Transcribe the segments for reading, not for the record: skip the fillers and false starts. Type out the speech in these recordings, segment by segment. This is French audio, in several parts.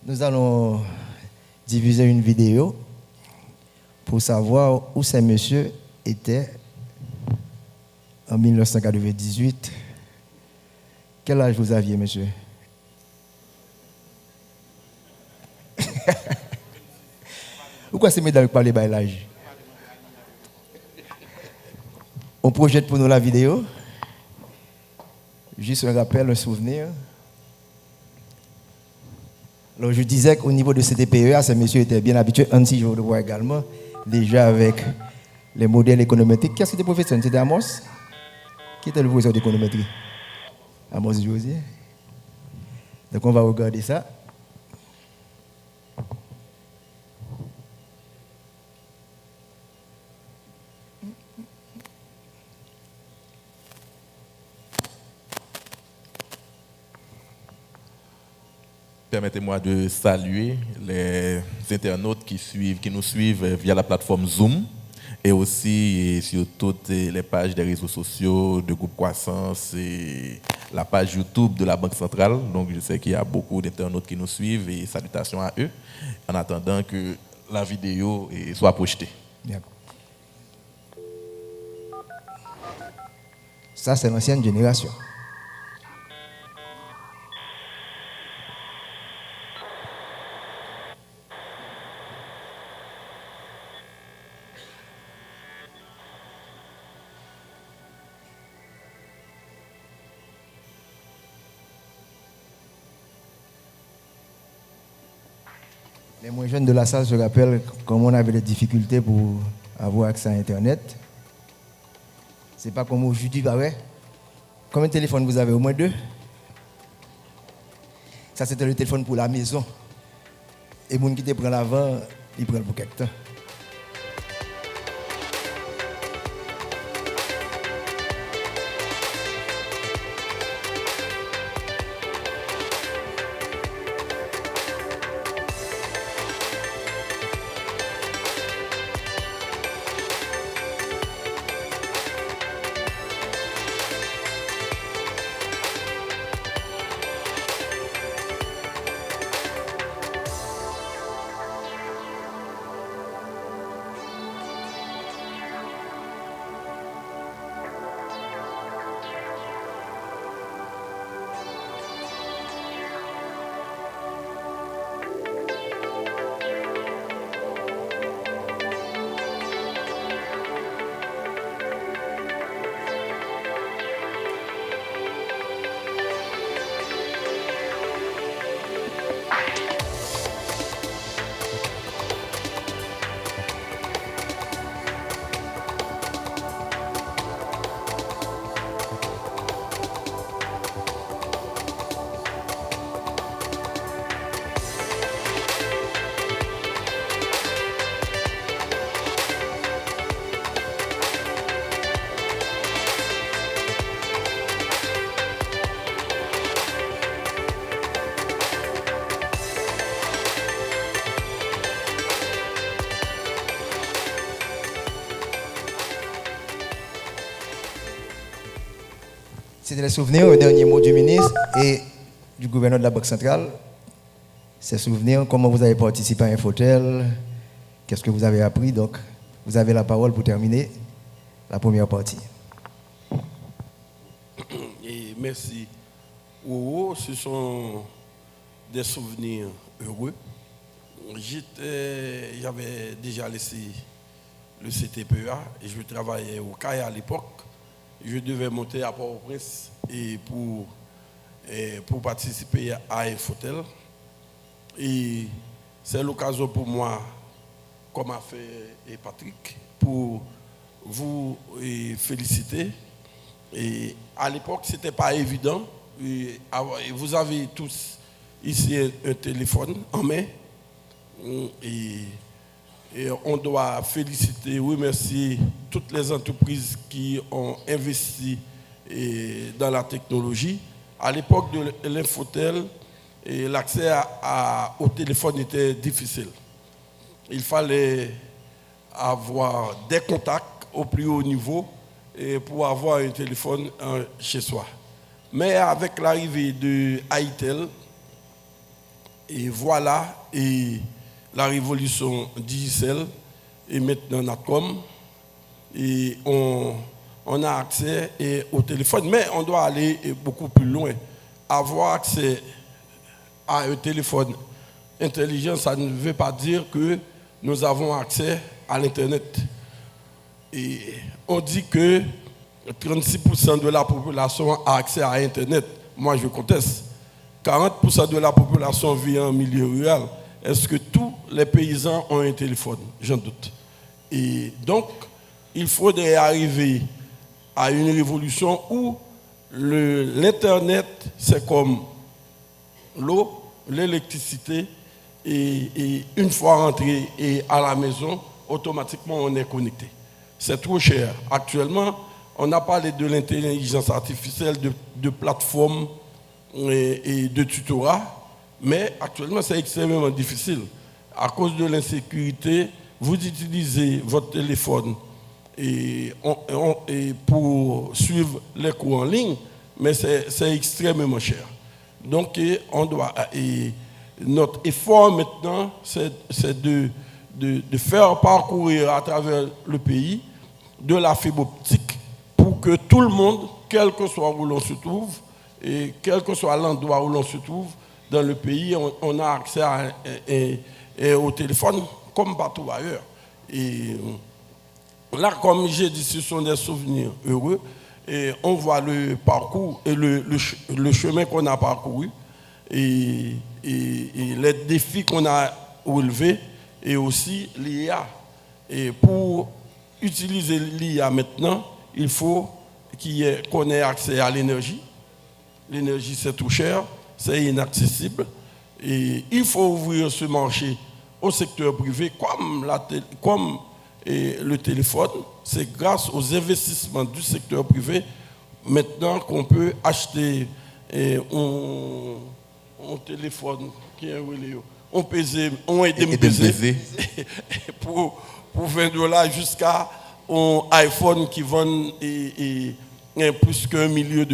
Nous allons diffuser une vidéo pour savoir où ces messieurs étaient en 1998. Quel âge vous aviez, monsieur? Pourquoi ces médailles parlent de l'âge? On projette pour nous la vidéo. Juste un rappel, un souvenir. Alors, je disais qu'au niveau de CTPEA, ces messieurs étaient bien habitués, Anti, je le vois également, déjà avec les modèles économétriques. Qu'est-ce que c'était professeur? C'était Amos? Qui était le professeur d'économétrie? Amos Josier. Donc, on va regarder ça. Permettez-moi de saluer les internautes qui nous suivent via la plateforme Zoom et aussi sur toutes les pages des réseaux sociaux de Groupe Croissance et la page YouTube de la Banque Centrale. Donc je sais qu'il y a beaucoup d'internautes qui nous suivent et salutations à eux en attendant que la vidéo soit projetée. Bien. Ça, c'est l'ancienne génération. Les moins jeunes de la salle se rappellent comment on avait des difficultés pour avoir accès à Internet. C'est pas comme aujourd'hui, bah ouais. Combien de téléphones vous avez? Au moins 2. Ça, c'était le téléphone pour la maison. Et les gens qui te prennent l'avant, ils prennent pour quelque temps. C'était les souvenirs, le dernier mot du ministre et du gouverneur de la Banque centrale. Ces souvenirs, comment vous avez participé à Infotel, qu'est-ce que vous avez appris. Donc, vous avez la parole pour terminer la première partie. Et merci. Ce sont des souvenirs heureux. J'avais déjà laissé le CTPEA et je travaillais au CAI à l'époque. Je devais monter à Port-au-Prince pour participer à Infotel. Et c'est l'occasion pour moi, comme a fait Patrick, pour vous féliciter. Et à l'époque, ce n'était pas évident. Vous avez tous ici un téléphone en main. Et on doit féliciter, remercier toutes les entreprises qui ont investi dans la technologie. À l'époque de l'Infotel, l'accès au téléphone était difficile. Il fallait avoir des contacts au plus haut niveau pour avoir un téléphone chez soi. Mais avec l'arrivée de Itel, Et voilà, et la révolution digitale est maintenant NATCOM. Et on a accès au téléphone, mais on doit aller beaucoup plus loin. Avoir accès à un téléphone intelligent, ça ne veut pas dire que nous avons accès à l'Internet. Et on dit que 36% de la population a accès à Internet. Moi, je conteste. 40% de la population vit en milieu rural. Est-ce que tous les paysans ont un téléphone? J'en doute. Et donc, il faudrait arriver à une révolution où l'Internet, c'est comme l'eau, l'électricité, et une fois rentré à la maison, automatiquement on est connecté. C'est trop cher. Actuellement, on a parlé de l'intelligence artificielle, de plateformes et de tutorat, mais actuellement c'est extrêmement difficile. À cause de l'insécurité, vous utilisez votre téléphone et pour suivre les cours en ligne, mais c'est extrêmement cher. Donc notre effort maintenant, c'est de faire parcourir à travers le pays de la fibre optique pour que tout le monde, quel que soit où l'on se trouve, et quel que soit l'endroit où l'on se trouve dans le pays, on a accès au téléphone comme partout ailleurs. Et là, comme j'ai dit, ce sont des souvenirs heureux. Et on voit le parcours et le chemin qu'on a parcouru et les défis qu'on a relevés et aussi l'IA. Et pour utiliser l'IA maintenant, il faut qu'on ait accès à l'énergie. L'énergie, c'est tout cher, c'est inaccessible. Et il faut ouvrir ce marché au secteur privé comme le téléphone. C'est grâce aux investissements du secteur privé maintenant qu'on peut acheter un téléphone qui est on pesait, on aide me peser pour $20 jusqu'à un iPhone qui vend plus qu'$1 million.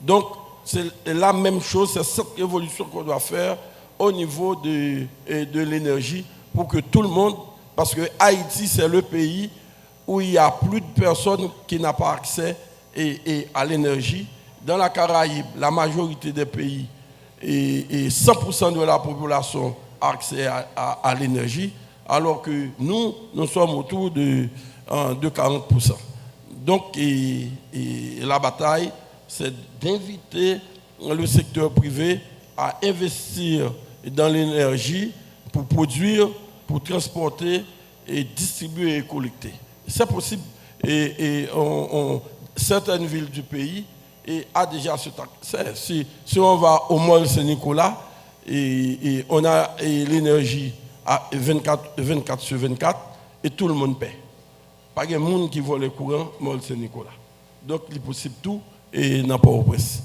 Donc c'est la même chose, c'est cette évolution qu'on doit faire au niveau de l'énergie pour que tout le monde, parce que Haïti c'est le pays où il y a plus de personnes qui n'ont pas accès à l'énergie. Dans la Caraïbe, la majorité des pays et 100% de la population a accès à l'énergie, alors que nous sommes autour de 40%. Donc, la bataille, c'est d'inviter le secteur privé à investir dans l'énergie pour produire, pour transporter et distribuer et collecter. C'est possible. Certaines villes du pays a déjà cet accès. Si on va au Mall Saint-Nicolas, et on a l'énergie à 24 sur 24 et tout le monde paie. Pas de monde qui vole le courant Mall Saint-Nicolas. Donc il est possible tout et n'a pas au presse.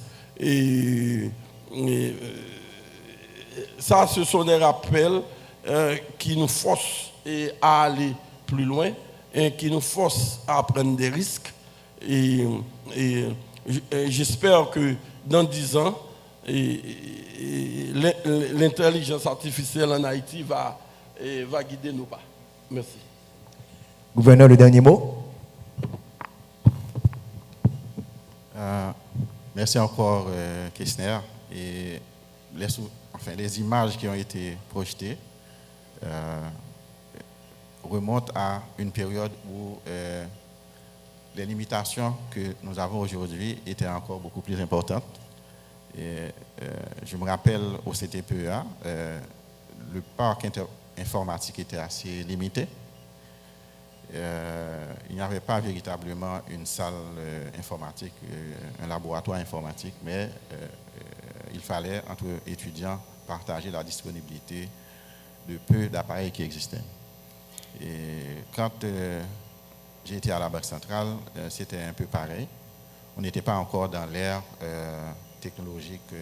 Ça, ce sont des rappels qui nous forcent à aller plus loin et qui nous forcent à prendre des risques. Et j'espère que dans 10 ans, l'intelligence artificielle en Haïti va guider nos pas. Merci. Gouverneur, le dernier mot. Merci encore, Kessner. Et les images qui ont été projetées remontent à une période où les limitations que nous avons aujourd'hui étaient encore beaucoup plus importantes. Et, je me rappelle au CTPEA, le parc informatique était assez limité. Il n'y avait pas véritablement une salle informatique, un laboratoire informatique, mais il fallait, entre étudiants, partager la disponibilité de peu d'appareils qui existaient. Et quand j'ai été à la Banque centrale, c'était un peu pareil. On n'était pas encore dans l'ère technologique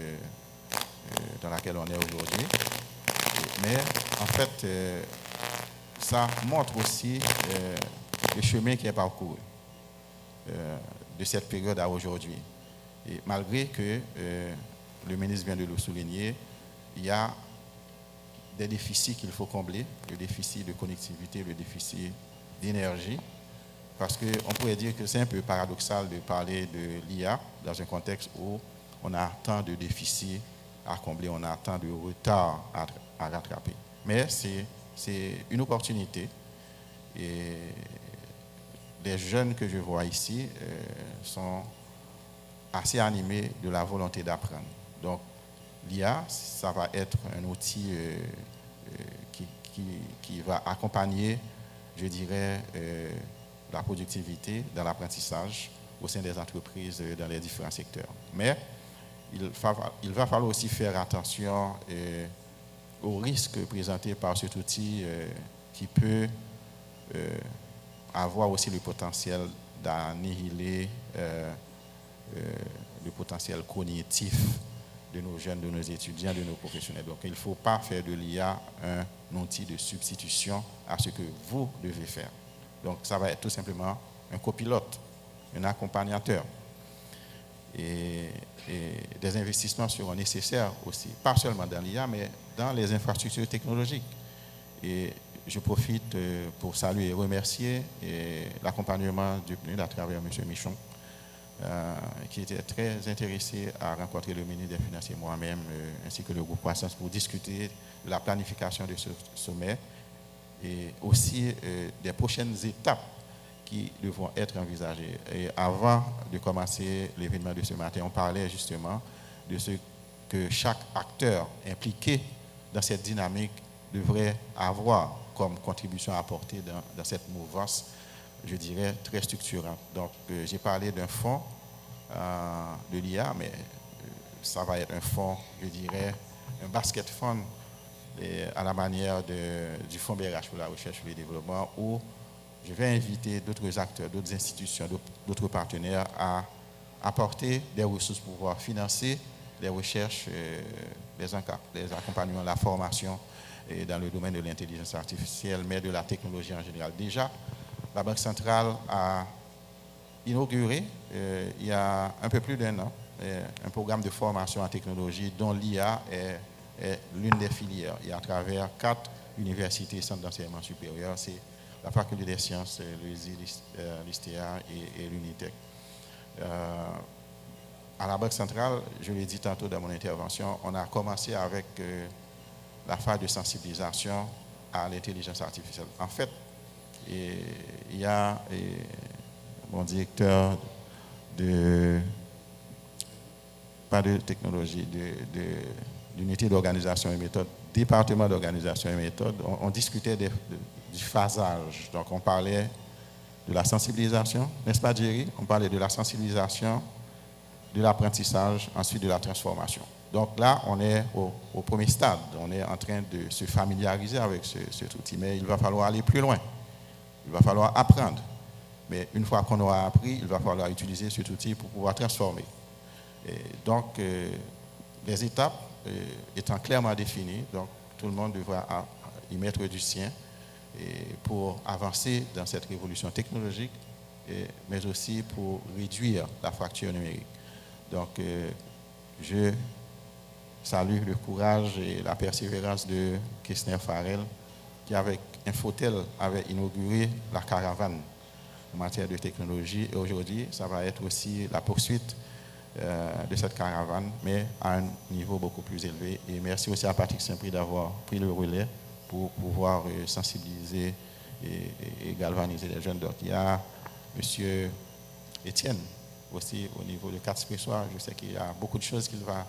dans laquelle on est aujourd'hui. Mais en fait, ça montre aussi le chemin qui est parcouru de cette période à aujourd'hui. Et malgré que le ministre vient de le souligner, il y a des déficits qu'il faut combler, le déficit de connectivité, le déficit d'énergie, parce qu'on pourrait dire que c'est un peu paradoxal de parler de l'IA dans un contexte où on a tant de déficits à combler, on a tant de retard à rattraper. Mais c'est une opportunité. Et les jeunes que je vois ici sont assez animés de la volonté d'apprendre. Donc, l'IA, ça va être un outil qui va accompagner, je dirais, la productivité dans l'apprentissage au sein des entreprises dans les différents secteurs. Mais il va falloir aussi faire attention aux risques présentés par cet outil qui peut avoir aussi le potentiel d'annihiler le potentiel cognitif de nos jeunes, de nos étudiants, de nos professionnels. Donc, il ne faut pas faire de l'IA un outil de substitution à ce que vous devez faire. Donc, ça va être tout simplement un copilote, un accompagnateur. Et des investissements seront nécessaires aussi, pas seulement dans l'IA, mais dans les infrastructures technologiques. Et je profite pour saluer et remercier l'accompagnement du PNUD à travers M. Michon, qui était très intéressé à rencontrer le ministre des Finances et moi-même, ainsi que le groupe Croissance, pour discuter de la planification de ce sommet et aussi des prochaines étapes qui devront être envisagées. Et avant de commencer l'événement de ce matin, on parlait justement de ce que chaque acteur impliqué dans cette dynamique devrait avoir comme contribution à apporter dans cette mouvance, je dirais, très structurante. Donc, j'ai parlé d'un fonds de l'IA, mais ça va être un fonds, je dirais, un basket fund à la manière du Fonds BRH pour la recherche et le développement, où je vais inviter d'autres acteurs, d'autres institutions, d'autres partenaires à apporter des ressources pour pouvoir financer les recherches, les accompagnements, la formation dans le domaine de l'intelligence artificielle, mais de la technologie en général. Déjà, la Banque centrale a inauguré, il y a un peu plus d'1 an, un programme de formation en technologie dont l'IA est l'une des filières. Et à travers 4 universités et centres d'enseignement supérieur, c'est la Faculté des sciences, l'USI, l'ISTEA et l'UNITEC. À la Banque centrale, je l'ai dit tantôt dans mon intervention, on a commencé avec la phase de sensibilisation à l'intelligence artificielle. En fait, il y a mon directeur pas de technologie, d'unité d'organisation et méthode, département d'organisation et méthode, on discutait du phasage. Donc, on parlait de la sensibilisation, n'est-ce pas, Jerry? On parlait de la sensibilisation, de l'apprentissage, ensuite de la transformation. Donc là, on est au premier stade. On est en train de se familiariser avec cet outil, mais il va falloir aller plus loin. Il va falloir apprendre. Mais une fois qu'on aura appris, il va falloir utiliser cet outil pour pouvoir transformer. Et donc, les étapes étant clairement définies, donc tout le monde devra y mettre du sien pour avancer dans cette révolution technologique, mais aussi pour réduire la fracture numérique. Donc, je salue le courage et la persévérance de Kessner Farrell, qui avec Infotel avait inauguré la caravane en matière de technologie. Et aujourd'hui, ça va être aussi la poursuite de cette caravane, mais à un niveau beaucoup plus élevé. Et merci aussi à Patrick Saint-Prix d'avoir pris le relais pour pouvoir sensibiliser et galvaniser les jeunes. Donc, il y a M. Étienne aussi au niveau de 4 Spessoir. Je sais qu'il y a beaucoup de choses qu'il va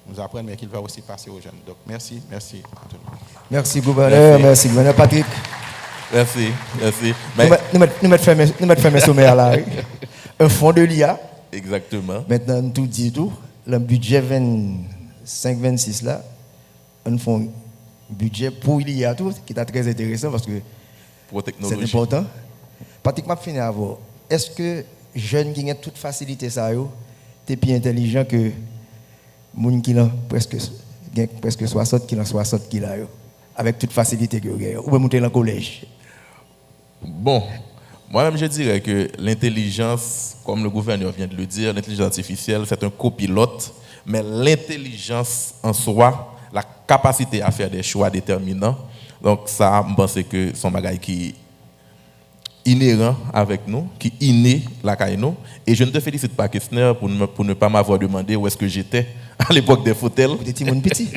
nous apprendre, mais qu'il va aussi passer aux jeunes. Donc, merci. Merci, gouverneur. Merci, gouverneur Patrick. Merci. Nous mettons fermer sommaire là. Un fonds de l'IA. Exactement. Maintenant, tout dit tout. Le budget 25-26 là, un fonds budget pour l'IA tout, qui est très intéressant parce que c'est important. Patrick m'a fini à voir. Est-ce que jeunes qui ont toute facilité ça, t'es plus intelligent que moun qui ont presque 60 qui ont 60 qui ont avec toute facilité que vous ou monter dans le collège? Bon, moi-même je dirais que l'intelligence, comme le gouverneur vient de le dire, l'intelligence artificielle c'est un copilote, mais l'intelligence en soi, la capacité à faire des choix déterminants. Donc ça, je pense que son bagage qui est inhérent avec nous, qui est inné la nous. Et je ne te félicite pas, Kessner, pour ne pas m'avoir demandé où est-ce que j'étais à l'époque des Fotels. Vous étiez mon petit.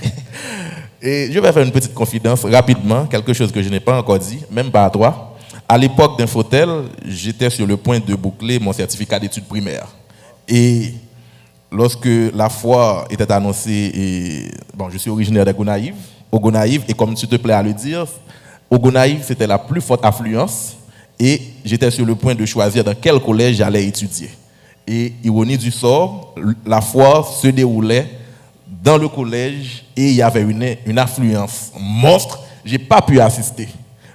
Et je vais faire une petite confidence rapidement, quelque chose que je n'ai pas encore dit, même pas à toi. À l'époque d'Infotel, j'étais sur le point de boucler mon certificat d'études primaires. Et lorsque la foire était annoncée, et, bon, je suis originaire de Gonaïves, au Gonaïves, et comme tu te plais à le dire, au Gonaïves, c'était la plus forte affluence, et j'étais sur le point de choisir dans quel collège j'allais étudier. Et ironie du sort, la foire se déroulait dans le collège et il y avait une affluence monstre. Je n'ai pas pu assister.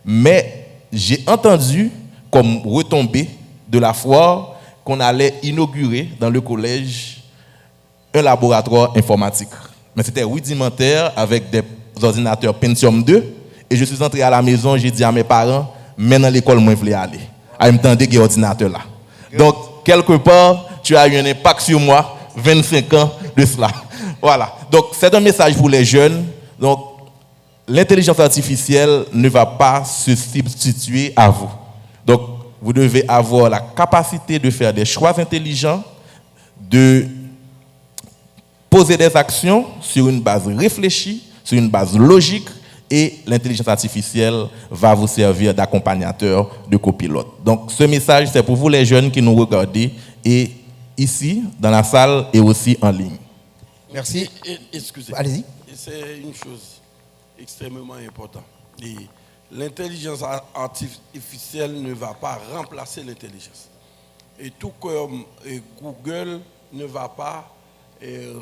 Mais j'ai entendu comme retombée de la foire qu'on allait inaugurer dans le collège un laboratoire informatique. Mais c'était rudimentaire avec des ordinateurs Pentium 2. Et je suis entré à la maison, j'ai dit à mes parents, mais dans l'école, moi, je voulais aller. À me tendre qu'il y a ordinateur là. Donc, quelque part, tu as eu un impact sur moi, 25 ans de cela. Voilà. Donc, c'est un message pour les jeunes. Donc, l'intelligence artificielle ne va pas se substituer à vous. Donc, vous devez avoir la capacité de faire des choix intelligents, de poser des actions sur une base réfléchie, sur une base logique, et l'intelligence artificielle va vous servir d'accompagnateur, de copilote. Donc, ce message, c'est pour vous les jeunes qui nous regardez, et ici, dans la salle, et aussi en ligne. Merci. Excusez. Allez-y. C'est une chose extrêmement importante. L'intelligence artificielle ne va pas remplacer l'intelligence. Et tout comme Google ne va pas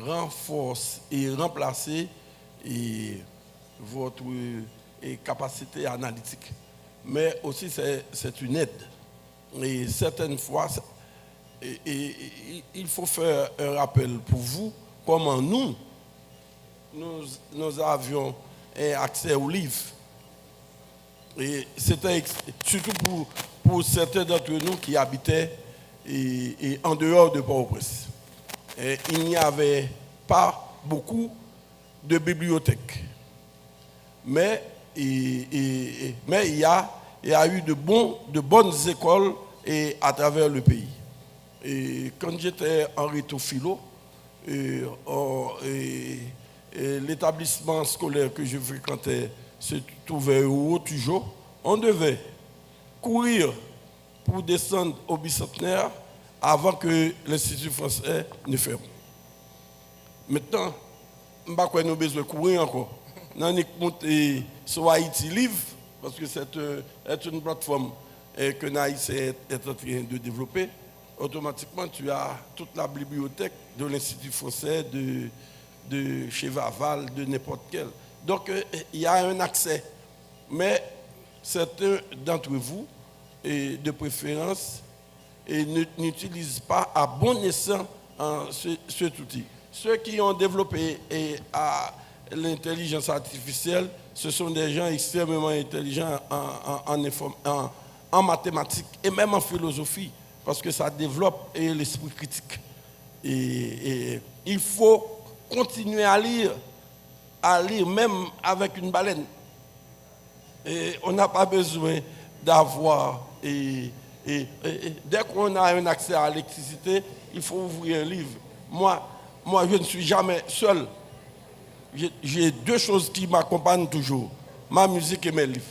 renforcer et remplacer votre capacité analytique. Mais aussi, c'est une aide. Et certaines fois, il faut faire un rappel pour vous, comment nous avions accès aux livres. Et c'était surtout pour certains d'entre nous qui habitaient en dehors de Port-au-Prince. Il n'y avait pas beaucoup de bibliothèques. Mais il y a eu de bonnes écoles à travers le pays. Et quand j'étais en rétro-philo, l'établissement scolaire que je fréquentais se trouvait au Haut-Tujo, on devait courir pour descendre au bicentenaire avant que l'Institut français ne ferme. Maintenant, je ne sais pas si nous avons besoin de courir encore. Nous avons monté sur Haïti Livre, parce que c'est une plateforme que Naïs est en train de développer. Automatiquement, tu as toute la bibliothèque de l'Institut français, de chez Vaval, de n'importe quel. Donc, il y a un accès. Mais certains d'entre vous, de préférence, n'utilisent pas à bon escient cet outil. Ceux qui ont développé l'intelligence artificielle, ce sont des gens extrêmement intelligents en mathématiques et même en philosophie, parce que ça développe l'esprit critique. Et il faut continuer à lire même avec une baleine. Et on n'a pas besoin d'avoir... dès qu'on a un accès à l'électricité, il faut ouvrir un livre. Moi, je ne suis jamais seul. J'ai deux choses qui m'accompagnent toujours. Ma musique et mes livres.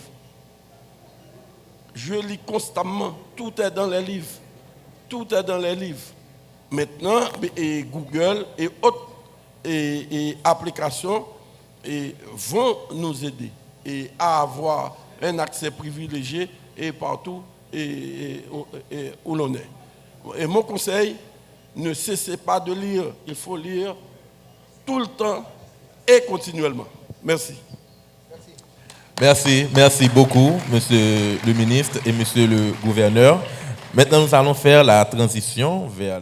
Je lis constamment. Tout est dans les livres. Tout est dans les livres. Maintenant, Google et autres applications vont nous aider à avoir un accès privilégié partout où l'on est. Et mon conseil, ne cessez pas de lire. Il faut lire tout le temps et continuellement. Merci. Merci beaucoup, monsieur le ministre et monsieur le gouverneur. Maintenant, nous allons faire la transition vers